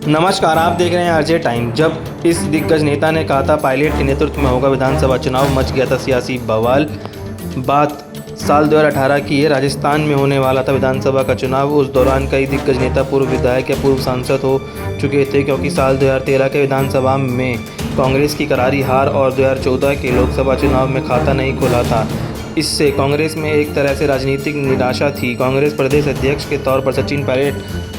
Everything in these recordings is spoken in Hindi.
नमस्कार, आप देख रहे हैं आरजे टाइम। जब इस दिग्गज नेता ने कहा था पायलट के नेतृत्व में होगा विधानसभा चुनाव, मच गया था सियासी बवाल। बात साल 2018 की है। राजस्थान में होने वाला था विधानसभा का चुनाव। उस दौरान कई दिग्गज नेता पूर्व विधायक या पूर्व सांसद हो चुके थे, क्योंकि साल 2013 के विधानसभा में कांग्रेस की करारी हार और 2014 के लोकसभा चुनाव में खाता नहीं खुला था। इससे कांग्रेस में एक तरह से राजनीतिक निराशा थी। कांग्रेस प्रदेश अध्यक्ष के तौर पर सचिन पायलट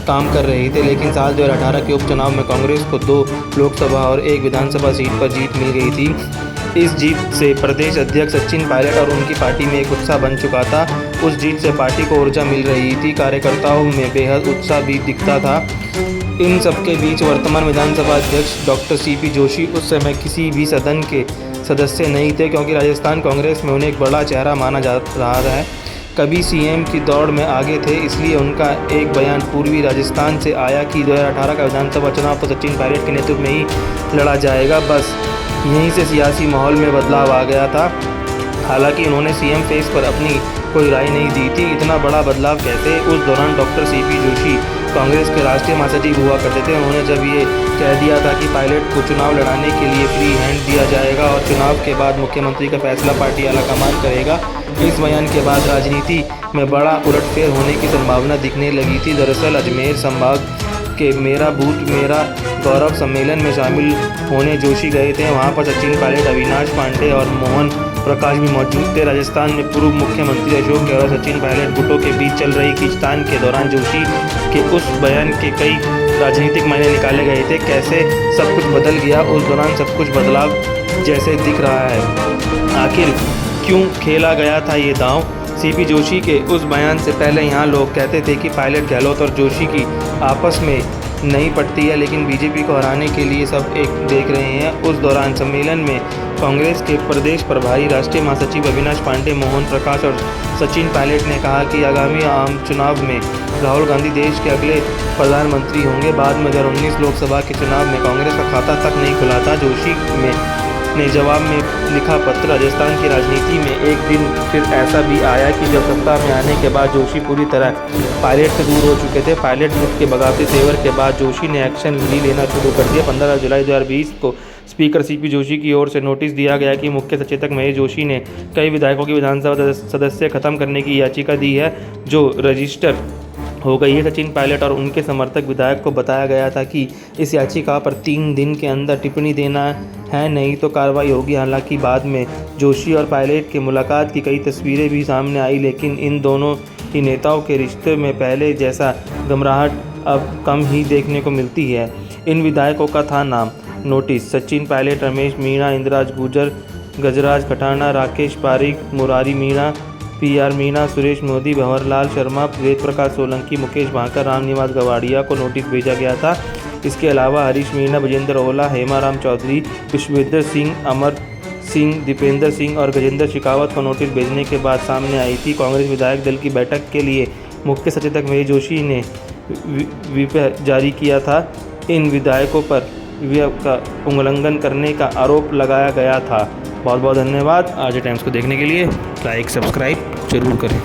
काम कर रहे थे, लेकिन साल 2018 के उपचुनाव में कांग्रेस को 2 लोकसभा और 1 विधानसभा सीट पर जीत मिल गई थी। इस जीत से प्रदेश अध्यक्ष सचिन पायलट और उनकी पार्टी में एक उत्साह बन चुका था। उस जीत से पार्टी को ऊर्जा मिल रही थी, कार्यकर्ताओं में बेहद उत्साह भी दिखता था। इन सबके बीच वर्तमान विधानसभा अध्यक्ष डॉक्टर सीपी जोशी उस समय किसी भी सदन के सदस्य नहीं थे, क्योंकि राजस्थान कांग्रेस में उन्हें एक बड़ा चेहरा माना जा रहा है। कभी सीएम की दौड़ में आगे थे, इसलिए उनका एक बयान पूर्वी राजस्थान से आया कि 2018 का विधानसभा चुनाव तो सचिन पायलट के नेतृत्व में ही लड़ा जाएगा। बस यहीं से सियासी माहौल में बदलाव आ गया था। हालांकि उन्होंने सीएम फेस पर अपनी कोई राय नहीं दी थी। इतना बड़ा बदलाव कैसे? उस दौरान डॉक्टर सीपी जोशी कांग्रेस के राष्ट्रीय महासचिव हुआ करते थे। उन्होंने जब ये कह दिया था कि पायलट को चुनाव लड़ाने के लिए फ्री हैंड दिया जाएगा और चुनाव के बाद मुख्यमंत्री का फैसला पार्टी आलाकमान करेगा, इस बयान के बाद राजनीति में बड़ा उलटफेर होने की संभावना दिखने लगी थी। दरअसल अजमेर संभाग के मेरा बूथ मेरा गौरव सम्मेलन में शामिल होने जोशी गए थे। वहां पर सचिन पायलट, अविनाश पांडे और मोहन प्रकाश भी मौजूद थे। राजस्थान में पूर्व मुख्यमंत्री अशोक गहलोत और सचिन पायलट गुटों के बीच चल रही खींचतान के दौरान जोशी के उस बयान के कई राजनीतिक मायने निकाले गए थे। कैसे सब कुछ बदल गया? उस दौरान सब कुछ बदलाव जैसे दिख रहा है। आखिर क्यों खेला गया था ये दांव? सीपी जोशी के उस बयान से पहले यहाँ लोग कहते थे कि पायलट, गहलोत और जोशी की आपस में नहीं पड़ती है, लेकिन बीजेपी को हराने के लिए सब एक देख रहे हैं। उस दौरान सम्मेलन में कांग्रेस के प्रदेश प्रभारी राष्ट्रीय महासचिव अविनाश पांडे, मोहन प्रकाश और सचिन पायलट ने कहा कि आगामी आम चुनाव में राहुल गांधी देश के अगले प्रधानमंत्री होंगे। बाद में 2019 लोकसभा के चुनाव में कांग्रेस का खाता तक नहीं खुला था। जोशी ने जवाब में लिखा पत्र। राजस्थान की राजनीति में एक दिन फिर ऐसा भी आया कि जब सत्ता में आने के बाद जोशी पूरी तरह पायलट से दूर हो चुके थे। पायलट गुट के बगावती तेवर के बाद जोशी ने एक्शन लेना शुरू कर दिया। 15 जुलाई 2020 को स्पीकर सीपी जोशी की ओर से नोटिस दिया गया कि मुख्य सचेतक महेश जोशी ने कई विधायकों की विधानसभा सदस्य खत्म करने की याचिका दी है, जो रजिस्टर हो गई है। सचिन पायलट और उनके समर्थक विधायक को बताया गया था कि इस याचिका पर 3 दिन के अंदर टिप्पणी देना है, नहीं तो कार्रवाई होगी। हालांकि बाद में जोशी और पायलट की मुलाकात की कई तस्वीरें भी सामने आई, लेकिन इन दोनों ही नेताओं के रिश्ते में पहले जैसा गमराहट अब कम ही देखने को मिलती है। इन विधायकों का था नाम नोटिस: सचिन पायलट, रमेश मीणा, इंद्राज गुर्जर, गजराज खटाना, राकेश पारिक, मुरारी मीणा, PR मीणा, सुरेश मोदी, भंवरलाल शर्मा, वेद प्रकाश सोलंकी, मुकेश भाकर, रामनिवास गवाड़िया को नोटिस भेजा गया था। इसके अलावा हरीश मीणा, विजेंद्र ओला, हेमाराम चौधरी, विश्वेंद्र सिंह, अमर सिंह, दीपेंद्र सिंह और गजेंद्र शेखावत को नोटिस भेजने के बाद सामने आई थी। कांग्रेस विधायक दल की बैठक के लिए मुख्य सचेतक महेश जोशी ने व्हिप जारी किया था। इन विधायकों पर व्हिप का उल्लंघन करने का आरोप लगाया गया था। बहुत बहुत धन्यवाद। आरजे टाइम्स को देखने के लिए लाइक सब्सक्राइब जरूर करें।